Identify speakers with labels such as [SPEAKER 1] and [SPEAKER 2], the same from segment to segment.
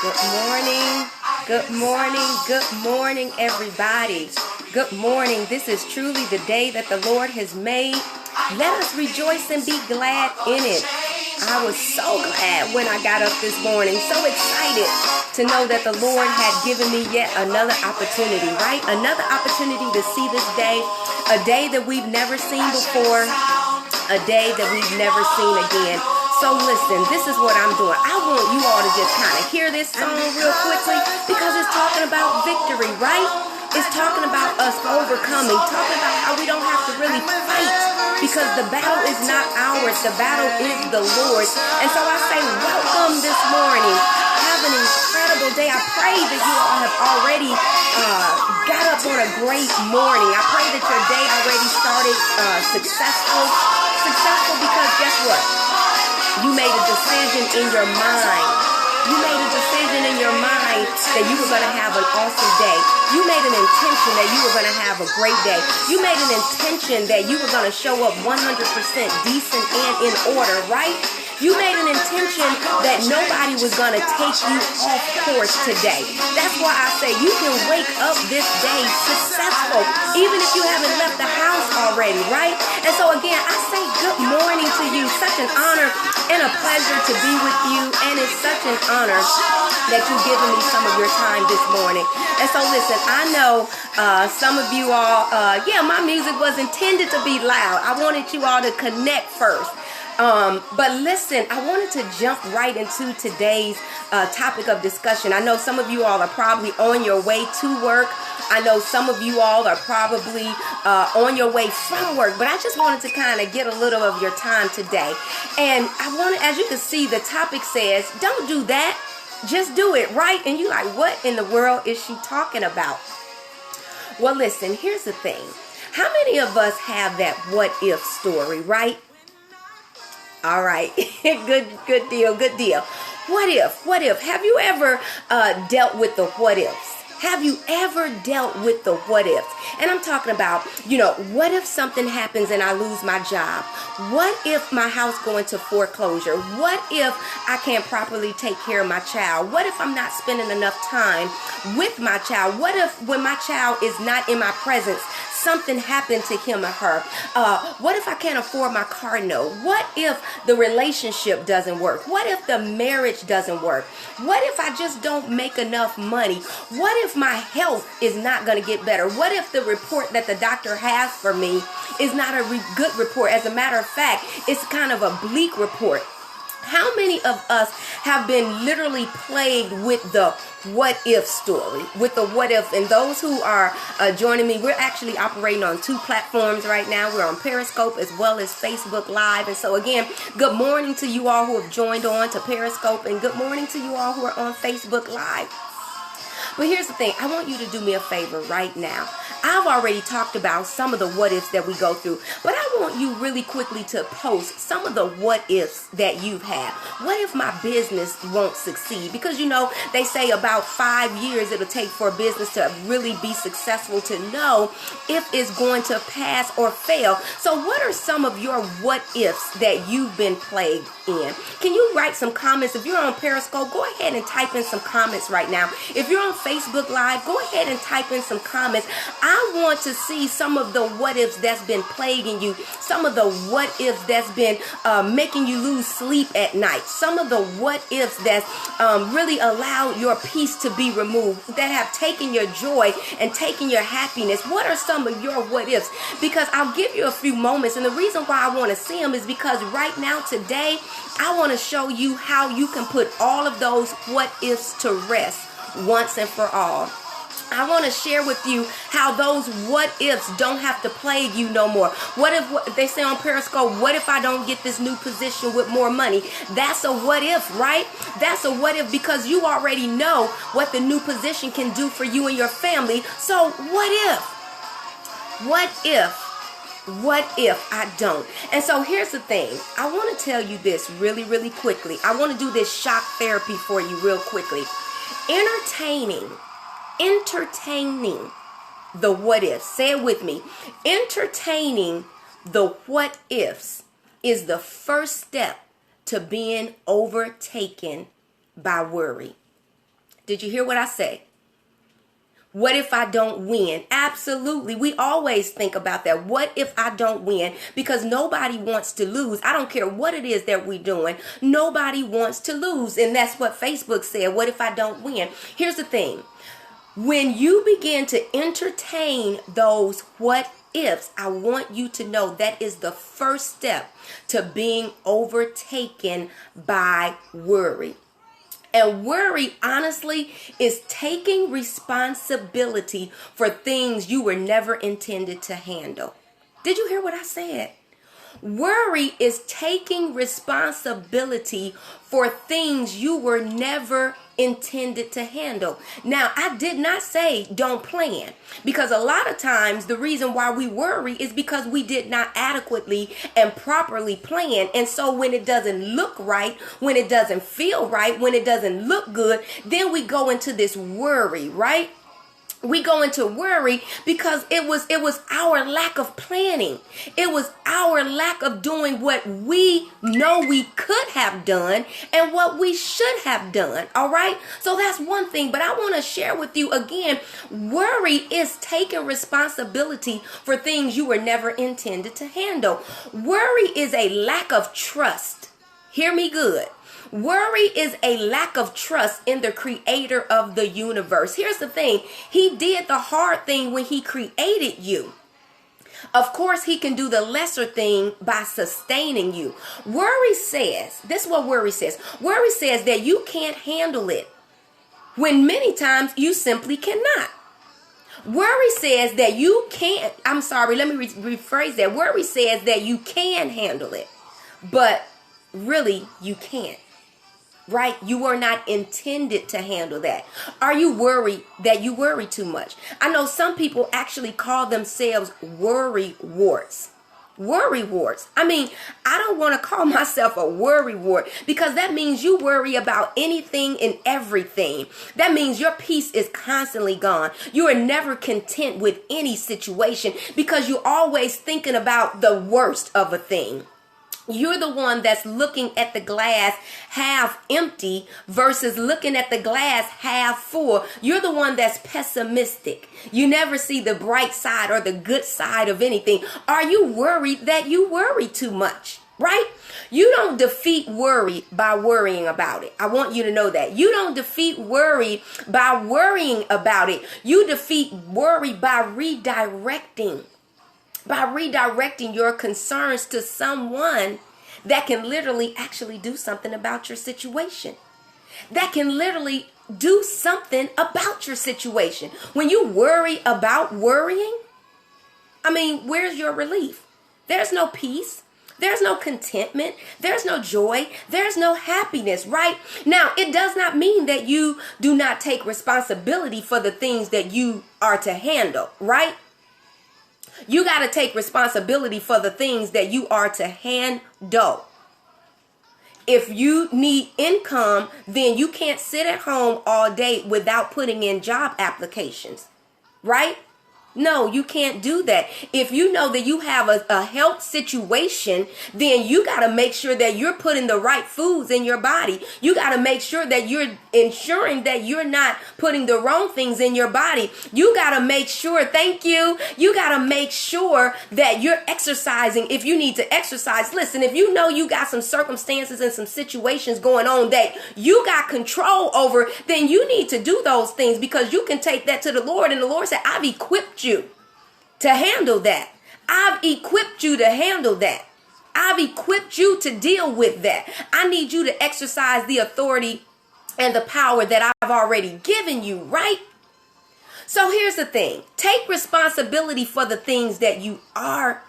[SPEAKER 1] Good morning, good morning, good morning, everybody. Good morning. This is truly the day that the Lord has made. Let us rejoice and be glad in it. I was so glad when I got up this morning, so excited to know that the Lord had given me yet another opportunity, right? Another opportunity to see this day, a day that we've never seen before, a day that we've never seen again. So listen, this is what I'm doing. I want you all to just kind of hear this song real quickly because it's talking about victory, right? It's talking about us overcoming, talking about how we don't have to really fight because the battle is not ours. The battle is the Lord's. And so I say welcome this morning. Have an incredible day. I pray that you all have already got up on a great morning. I pray that your day already started successful because guess what? You made a decision in your mind. You made a decision in your mind that you were going to have an awesome day. You made an intention that you were going to have a great day. You made an intention that you were going to show up 100% decent and in order, right? You made an intention that nobody was going to take you off course today. That's why I say you can wake up this day successful, even if you haven't left the house already, right? And so again, I say good morning to you. Such an honor and a pleasure to be with you. And it's such an honor that you've given me some of your time this morning. And so listen, I know some of you all, my music was intended to be loud. I wanted you all to connect first. But listen, I wanted to jump right into today's topic of discussion. I know some of you all are probably on your way to work. I know some of you all are probably on your way from work, but I just wanted to kind of get a little of your time today. And I wanted, as you can see, the topic says, don't do that, just do it, right? And you're like, what in the world is she talking about? Well, listen, here's the thing. How many of us have that what if story, right? All right. Good deal. What if? Have you ever dealt with the what ifs? Have you ever dealt with the what ifs? And I'm talking about, what if something happens and I lose my job? What if my house go into foreclosure? What if I can't properly take care of my child? What if I'm not spending enough time with my child? What if when my child is not in my presence, something happened to him or her? What if I can't afford my car note? What if the relationship doesn't work? What if the marriage doesn't work? What if I just don't make enough money? What if my health is not going to get better? What if the report that the doctor has for me is not a good report? As a matter of fact, it's kind of a bleak report. How many of us have been literally plagued with the what if story, with the what if? And those who are joining me, we're actually operating on 2 platforms right now. We're on Periscope as well as Facebook Live. And so again, good morning to you all who have joined on to Periscope, and good morning to you all who are on Facebook Live. But here's the thing. I want you to do me a favor right now. I've already talked about some of the what ifs that we go through, but I want you really quickly to post some of the what ifs that you've had. What if my business won't succeed? Because they say about 5 years it'll take for a business to really be successful to know if it's going to pass or fail. So what are some of your what ifs that you've been plagued in? Can you write some comments? If you're on Periscope, go ahead and type in some comments right now. If you're on Facebook Live, go ahead and type in some comments. I want to see some of the what ifs that's been plaguing you, some of the what ifs that's been making you lose sleep at night, some of the what ifs that's really allowed your peace to be removed, that have taken your joy and taken your happiness. What are some of your what ifs? Because I'll give you a few moments, and the reason why I want to see them is because right now today I want to show you how you can put all of those what ifs to rest once and for all. I want to share with you how those what ifs don't have to plague you no more. What if they say on Periscope, what if I don't get this new position with more money? That's a what if, right? That's a what if because you already know what the new position can do for you and your family. So what if? What if? What if I don't? And so here's the thing. I want to tell you this really quickly. I want to do this shock therapy for you real quickly. Entertaining the what ifs. Say it with me. Entertaining the what ifs is the first step to being overtaken by worry. Did you hear what I say? What if I don't win? Absolutely. We always think about that. What if I don't win? Because nobody wants to lose. I don't care what it is that we're doing. Nobody wants to lose. And that's what Facebook said. What if I don't win? Here's the thing. When you begin to entertain those what ifs, I want you to know that is the first step to being overtaken by worry. And worry, honestly, is taking responsibility for things you were never intended to handle. Did you hear what I said? Worry is taking responsibility for things you were never intended to handle. Now, I did not say don't plan, because a lot of times the reason why we worry is because we did not adequately and properly plan. And so when it doesn't look right, when it doesn't feel right, when it doesn't look good, then we go into this worry, right? We go into worry because it was our lack of planning. It was our lack of doing what we know we could have done and what we should have done. All right. So that's one thing. But I want to share with you again, worry is taking responsibility for things you were never intended to handle. Worry is a lack of trust. Hear me good. Worry is a lack of trust in the creator of the universe. Here's the thing. He did the hard thing when he created you. Of course, he can do the lesser thing by sustaining you. Worry says, this is what worry says. Worry says that you can't handle it when many times you simply cannot. Worry says that you can't, let me rephrase that. Worry says that you can handle it, but really you can't. Right? You were not intended to handle that. Are you worried that you worry too much? I know some people actually call themselves worry warts. Worry warts. I mean, I don't want to call myself a worry wart because that means you worry about anything and everything. That means your peace is constantly gone. You are never content with any situation because you're always thinking about the worst of a thing. You're the one that's looking at the glass half empty versus looking at the glass half full. You're the one that's pessimistic. You never see the bright side or the good side of anything. Are you worried that you worry too much? Right? You don't defeat worry by worrying about it. I want you to know that. You don't defeat worry by worrying about it. You defeat worry by redirecting. By redirecting your concerns to someone that can literally actually do something about your situation. That can literally do something about your situation. When you worry about worrying, I mean, where's your relief? There's no peace. There's no contentment. There's no joy. There's no happiness, right? Now, it does not mean that you do not take responsibility for the things that you are to handle, right? You got to take responsibility for the things that you are to handle. If you need income, then you can't sit at home all day without putting in job applications, right? No, you can't do that. If you know that you have a health situation, then you got to make sure that you're putting the right foods in your body. You got to make sure that you're ensuring that you're not putting the wrong things in your body. You got to make sure, thank you. You got to make sure that you're exercising if you need to exercise. Listen, if you know you got some circumstances and some situations going on that you got control over, then you need to do those things because you can take that to the Lord. And the Lord said, I've equipped you to handle that. I've equipped you to handle that. I've equipped you to deal with that. I need you to exercise the authority and the power that I've already given you, right? So here's the thing. Take responsibility for the things that you are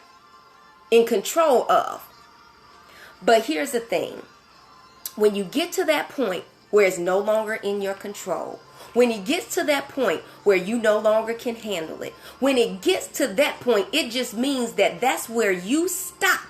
[SPEAKER 1] in control of. But here's the thing. When you get to that point where it's no longer in your control, when it gets to that point where you no longer can handle it, when it gets to that point, it just means that that's where you stop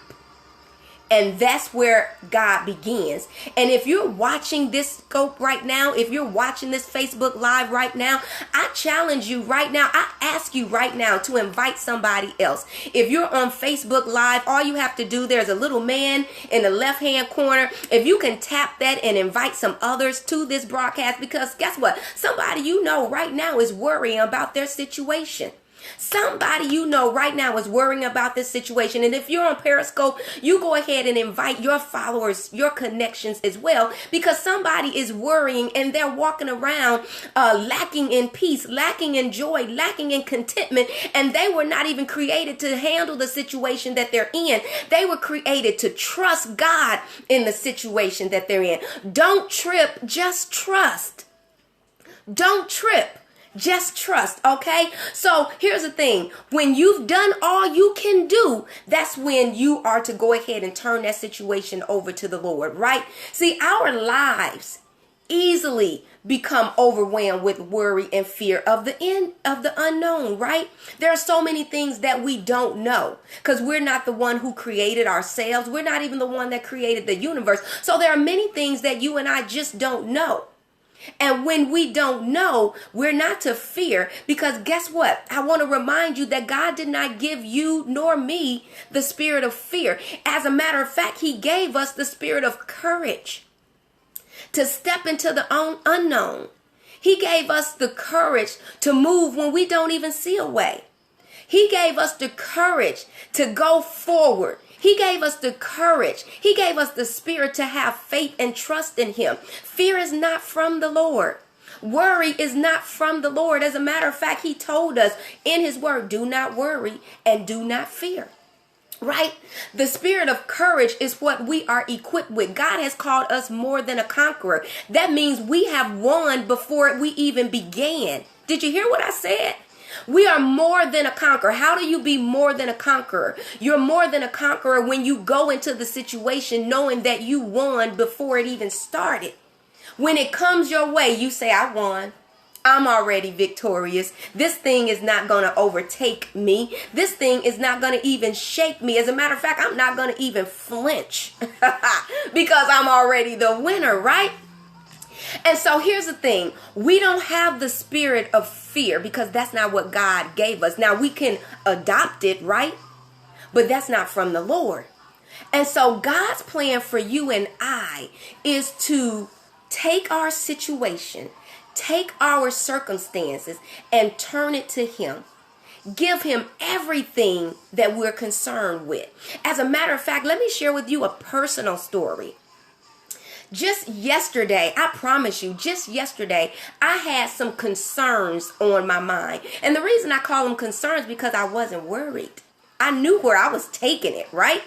[SPEAKER 1] And that's where God begins. And if you're watching this scope right now, if you're watching this Facebook Live right now, I challenge you right now. I ask you right now to invite somebody else. If you're on Facebook Live, all you have to do, there's a little man in the left-hand corner. If you can tap that and invite some others to this broadcast, because guess what? Somebody you know right now is worrying about their situation. Somebody you know right now is worrying about this situation. And if you're on Periscope, you go ahead and invite your followers, your connections as well, because somebody is worrying and they're walking around lacking in peace, lacking in joy, lacking in contentment. And they were not even created to handle the situation that they're in. They were created to trust God in the situation that they're in. Don't trip, just trust. Don't trip. Just trust, okay? So here's the thing. When you've done all you can do, that's when you are to go ahead and turn that situation over to the Lord, right? See, our lives easily become overwhelmed with worry and fear of the unknown, right? There are so many things that we don't know because we're not the one who created ourselves. We're not even the one that created the universe. So there are many things that you and I just don't know. And when we don't know, we're not to fear, because guess what? I want to remind you that God did not give you nor me the spirit of fear. As a matter of fact, he gave us the spirit of courage to step into the unknown. He gave us the courage to move when we don't even see a way. He gave us the courage to go forward. He gave us the courage. He gave us the spirit to have faith and trust in him. Fear is not from the Lord. Worry is not from the Lord. As a matter of fact, he told us in his word, do not worry and do not fear. Right? The spirit of courage is what we are equipped with. God has called us more than a conqueror. That means we have won before we even began. Did you hear what I said? We are more than a conqueror. How do you be more than a conqueror? You're more than a conqueror when you go into the situation knowing that you won before it even started. When it comes your way, you say, I won. I'm already victorious. This thing is not going to overtake me. This thing is not going to even shake me. As a matter of fact, I'm not going to even flinch because I'm already the winner, right? And so here's the thing. We don't have the spirit of fear because that's not what God gave us. Now we can adopt it, right? But that's not from the Lord. And so God's plan for you and I is to take our situation, take our circumstances, and turn it to him. Give him everything that we're concerned with. As a matter of fact, let me share with you a personal story. Just yesterday, I promise you, just yesterday, I had some concerns on my mind. And the reason I call them concerns is because I wasn't worried. I knew where I was taking it, right?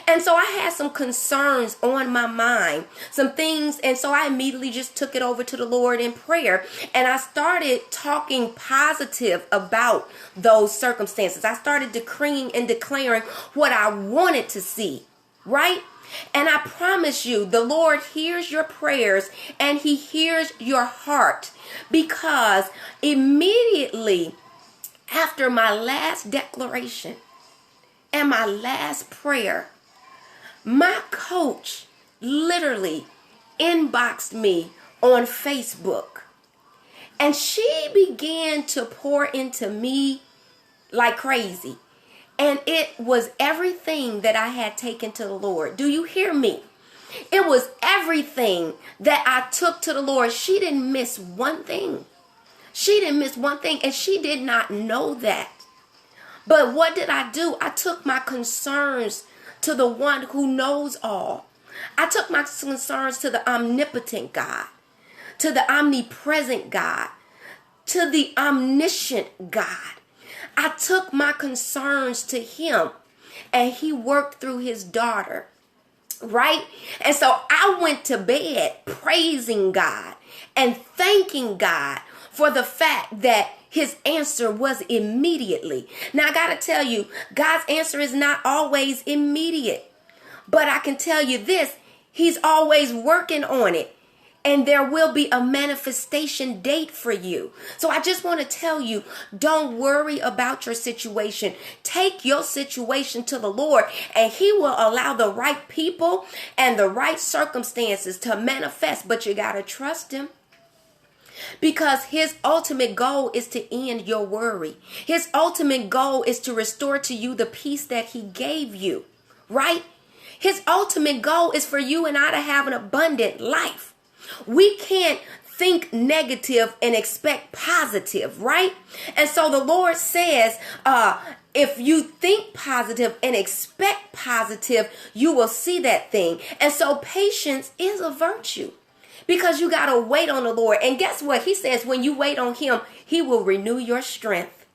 [SPEAKER 1] And so I had some concerns on my mind, some things. And so I immediately just took it over to the Lord in prayer. And I started talking positive about those circumstances. I started decreeing and declaring what I wanted to see, right? And I promise you, the Lord hears your prayers and he hears your heart, because immediately after my last declaration and my last prayer, my coach literally inboxed me on Facebook, and she began to pour into me like crazy. And it was everything that I had taken to the Lord. Do you hear me? It was everything that I took to the Lord. She didn't miss one thing. She didn't miss one thing, and she did not know that. But what did I do? I took my concerns to the one who knows all. I took my concerns to the omnipotent God, to the omnipresent God, to the omniscient God. I took my concerns to him, and he worked through his daughter, right? And so I went to bed praising God and thanking God for the fact that his answer was immediately. Now, I got to tell you, God's answer is not always immediate, but I can tell you this, he's always working on it. and there will be a manifestation date for you. So I just want to tell you, don't worry about your situation. Take your situation to the Lord, and he will allow the right people and the right circumstances to manifest. But you got to trust him, because his ultimate goal is to end your worry. His ultimate goal is to restore to you the peace that he gave you, right? His ultimate goal is for you and I to have an abundant life. We can't think negative and expect positive, right? And so the Lord says, if you think positive and expect positive, you will see that thing. And so patience is a virtue, because you got to wait on the Lord. And guess what? He says when you wait on him, he will renew your strength.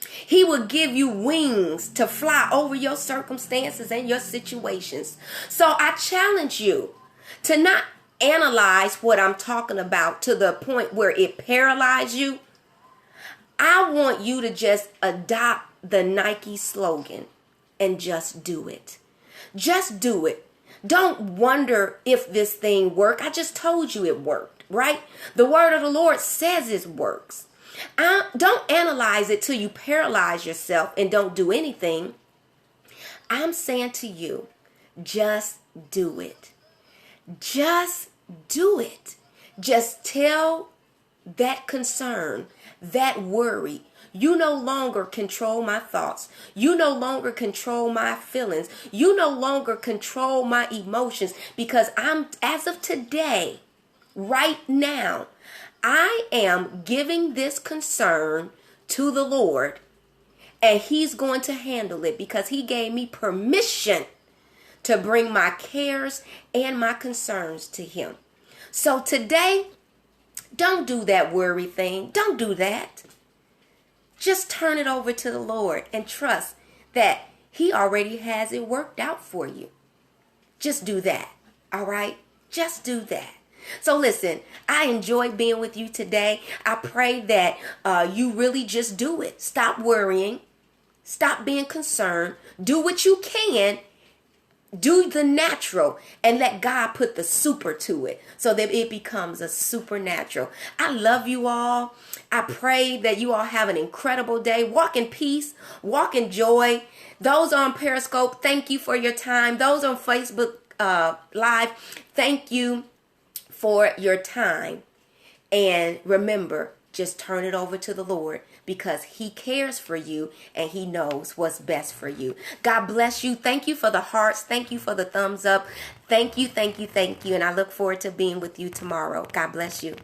[SPEAKER 1] He will give you wings to fly over your circumstances and your situations. So I challenge you to not analyze what I'm talking about to the point where it paralyzes you. I want you to just adopt the Nike slogan and just do it. Just do it. Don't wonder if this thing worked. I just told you it worked, right? The word of the Lord says it works. Don't analyze it till you paralyze yourself and don't do anything. I'm saying to you, just do it. Just do it. Just tell that concern, that worry, you no longer control my thoughts. You no longer control my feelings. You no longer control my emotions, because as of today, right now, I am giving this concern to the Lord, and he's going to handle it, because he gave me permission to bring my cares and my concerns to him. So today, don't do that worry thing. Don't do that. Just turn it over to the Lord and trust that he already has it worked out for you. Just do that. All right? Just do that. So listen, I enjoyed being with you today. I pray that you really just do it. Stop worrying. Stop being concerned. Do what you can. Do the natural and let God put the super to it so that it becomes a supernatural. I love you all. I pray that you all have an incredible day. Walk in peace. Walk in joy. Those on Periscope, thank you for your time. Those on Facebook Live, thank you for your time. And remember, just turn it over to the Lord, because he cares for you and he knows what's best for you. God bless you. Thank you for the hearts. Thank you for the thumbs up. Thank you, thank you, thank you. And I look forward to being with you tomorrow. God bless you.